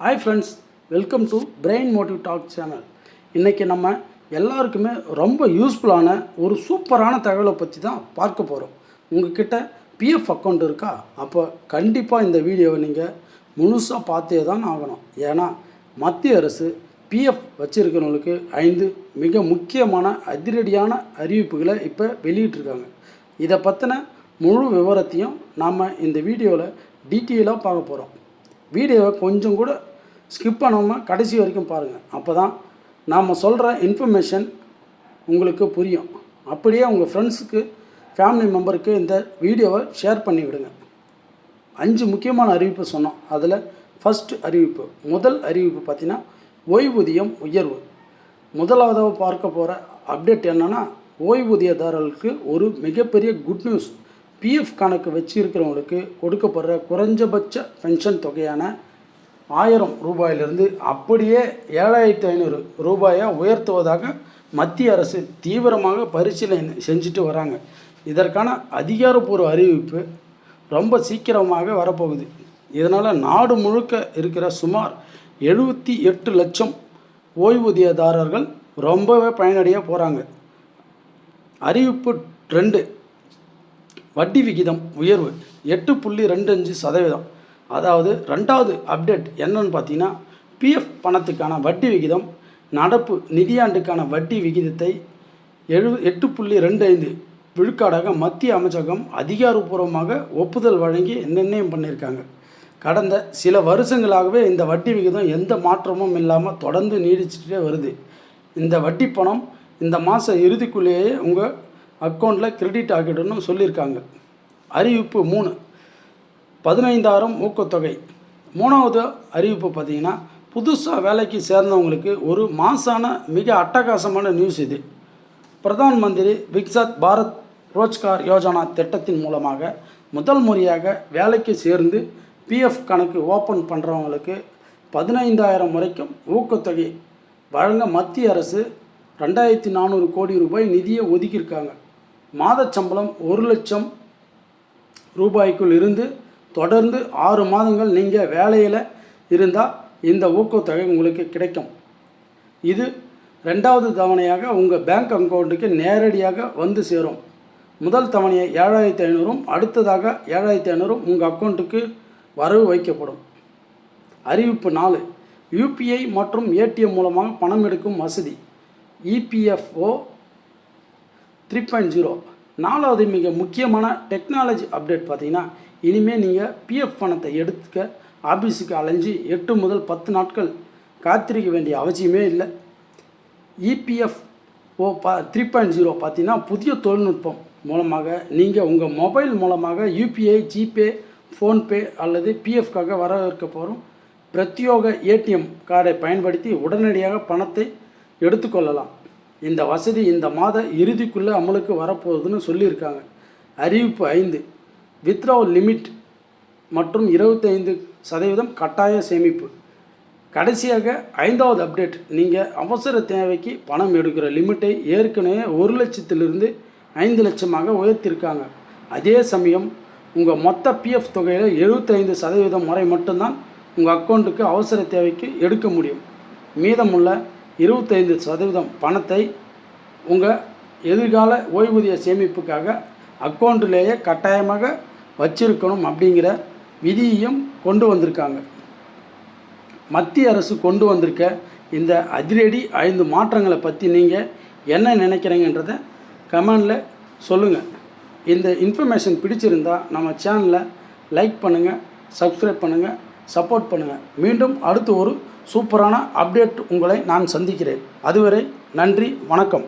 Hi friends, welcome to brain motive talk channel. இன்றைக்கி நம்ம எல்லாருக்குமே ரொம்ப யூஸ்ஃபுல்லான ஒரு சூப்பரான தகவலை பற்றி தான் பார்க்க போகிறோம். உங்கள்கிட்ட பிஎஃப் அக்கௌண்ட் இருக்கா? அப்போ கண்டிப்பாக இந்த வீடியோவை நீங்கள் முழுசாக பார்த்தே தான் ஆகணும். ஏன்னா மத்திய அரசு பிஎஃப் வச்சுருக்கிறவங்களுக்கு 5 மிக முக்கியமான அதிரடியான அறிவிப்புகளை இப்போ வெளியிட்ருக்காங்க. இதை பற்றின முழு விவரத்தையும் நாம் இந்த வீடியோவில் டீட்டெயிலாக பார்க்க போகிறோம். வீடியோவை கொஞ்சம் கூட ஸ்கிப் பண்ணாமல் கடைசி வரைக்கும் பாருங்கள். அப்போ தான் நாம் சொல்கிற இன்ஃபர்மேஷன் உங்களுக்கு புரியும். அப்படியே உங்கள் ஃப்ரெண்ட்ஸுக்கு, ஃபேமிலி மெம்பருக்கு இந்த வீடியோவை ஷேர் பண்ணி விடுங்க. 5 முக்கியமான அறிவிப்பு சொன்னோம். அதில் முதல் அறிவிப்பு பார்த்திங்கன்னா ஓய்வூதியம் உயர்வு. முதலாவதாக பார்க்க போகிற அப்டேட் என்னென்னா, ஓய்வூதியதாரர்களுக்கு ஒரு மிகப்பெரிய குட் நியூஸ். பிஎஃப் கணக்கு வச்சுருக்கிறவங்களுக்கு கொடுக்கப்படுற குறைஞ்சபட்ச பென்ஷன் தொகையான 1000 ரூபாயிலிருந்து அப்படியே 7500 ரூபாயாக உயர்த்துவதாக மத்திய அரசு தீவிரமாக பரிசீலனை செஞ்சுட்டு வராங்க. இதற்கான அதிகாரப்பூர்வ அறிவிப்பு ரொம்ப சீக்கிரமாக வரப்போகுது. இதனால் நாடு முழுக்க இருக்கிற சுமார் 78 லட்சம் ஓய்வூதியதாரர்கள் ரொம்பவே பயனடைய போகிறாங்க. அறிவிப்பு 2, வட்டி விகிதம் உயர்வு 8.25%. அதாவது 2வது அப்டேட் என்னன்னு பார்த்தீங்கன்னா, பிஎஃப் பணத்துக்கான வட்டி விகிதம் நடப்பு நிதியாண்டுக்கான வட்டி விகிதத்தை 8.25 விழுக்காடாக மத்திய அமைச்சகம் அதிகாரப்பூர்வமாக ஒப்புதல் வழங்கி நிர்ணயம் பண்ணியிருக்காங்க. கடந்த சில வருஷங்களாகவே இந்த வட்டி விகிதம் எந்த மாற்றமும் இல்லாமல் தொடர்ந்து நீடிச்சுட்டே வருது. இந்த வட்டி பணம் இந்த மாத இறுதிக்குள்ளேயே உங்கள் அக்கௌண்ட்டில் கிரெடிட் ஆகிடும்னு சொல்லியிருக்காங்க. அறிவிப்பு 3, 15,000 ஊக்கத்தொகை. 3வது அறிவிப்பு பார்த்திங்கன்னா, புதுசாக வேலைக்கு சேர்ந்தவங்களுக்கு ஒரு மாசான மிக அட்டகாசமான நியூஸ் இது. பிரதான் மந்திரி விக்சித் பாரத் ரோஜ்கார் யோஜனா திட்டத்தின் மூலமாக முதல் முறையாக வேலைக்கு சேர்ந்து பிஎஃப் கணக்கு ஓப்பன் பண்ணுறவங்களுக்கு 15,000 வரைக்கும் ஊக்கத்தொகை வழங்க மத்திய அரசு 2400 கோடி ரூபாய் நிதியை ஒதுக்கியிருக்காங்க. மாத சம்பளம் 1 லட்சம் ரூபாய்க்குள் இருந்து தொடர்ந்து 6 மாதங்கள் நீங்கள் வேலையில் இருந்தால் இந்த ஊக்கத்தொகை உங்களுக்கு கிடைக்கும். இது 2வது தவணையாக உங்கள் பேங்க் அக்கௌண்ட்டுக்கு நேரடியாக வந்து சேரும். முதல் தவணையை 7500, அடுத்ததாக 7500 உங்கள் அக்கௌண்ட்டுக்கு வரவு வைக்கப்படும். அறிவிப்பு 4, யூபிஐ மற்றும் ஏடிஎம் மூலமாக பணம் எடுக்கும் வசதி. இபிஎஃப்ஓ 3.0. 4வது மிக முக்கியமான டெக்னாலஜி அப்டேட் பார்த்திங்கன்னா, இனிமேல் நீங்கள் பிஎஃப் பணத்தை எடுத்துக்க ஆஃபீஸுக்கு அலைஞ்சி 8 முதல் 10 நாட்கள் காத்திருக்க வேண்டிய அவசியமே இல்லை. இபிஎஃப்ஓ 3.0 பார்த்திங்கன்னா, புதிய தொழில்நுட்பம் மூலமாக நீங்கள் உங்கள் மொபைல் மூலமாக யூபிஐ, ஜிபே, ஃபோன்பே அல்லது பிஎஃப்காக வரவேற்க போகிறோம் பிரத்யோக ஏடிஎம் கார்டை பயன்படுத்தி உடனடியாக பணத்தை எடுத்துக்கொள்ளலாம். இந்த வசதி இந்த மாத இறுதிக்குள்ளே அமலுக்கு வரப்போகுதுன்னு சொல்லியிருக்காங்க. அறிவிப்பு 5, வித்ட்ராவல் லிமிட் மற்றும் 25% கட்டாய சேமிப்பு. கடைசியாக 5வது அப்டேட், நீங்கள் அவசர தேவைக்கு பணம் எடுக்கிற லிமிட்டை ஏற்கனவே 1 லட்சத்திலிருந்து 5 லட்சமாக உயர்த்தியிருக்காங்க. அதே சமயம் உங்கள் மொத்த பிஎஃப் தொகையில் 75% வரை மட்டும்தான் உங்கள் அக்கௌண்ட்டுக்கு அவசர தேவைக்கு எடுக்க முடியும். மீதமுள்ள 25% பணத்தை உங்கள் எதிர்கால ஓய்வூதிய சேமிப்புக்காக அக்கௌண்ட்டிலேயே கட்டாயமாக வச்சிருக்கணும் அப்படிங்கிற விதியையும் கொண்டு வந்திருக்காங்க. மத்திய அரசு கொண்டு வந்திருக்க இந்த அதிரடி 5 மாற்றங்களை பற்றி நீங்கள் என்ன நினைக்கிறீங்கன்றதை கமெண்டில் சொல்லுங்கள். இந்த இன்ஃபர்மேஷன் பிடிச்சிருந்தால் நம்ம சேனலை லைக் பண்ணுங்கள், சப்ஸ்கிரைப் பண்ணுங்கள், சப்போர்ட் பண்ணுங்கள். மீண்டும் அடுத்து ஒரு சூப்பரான அப்டேட் உங்களை நான் சந்திக்கிறேன். அதுவரை நன்றி, வணக்கம்.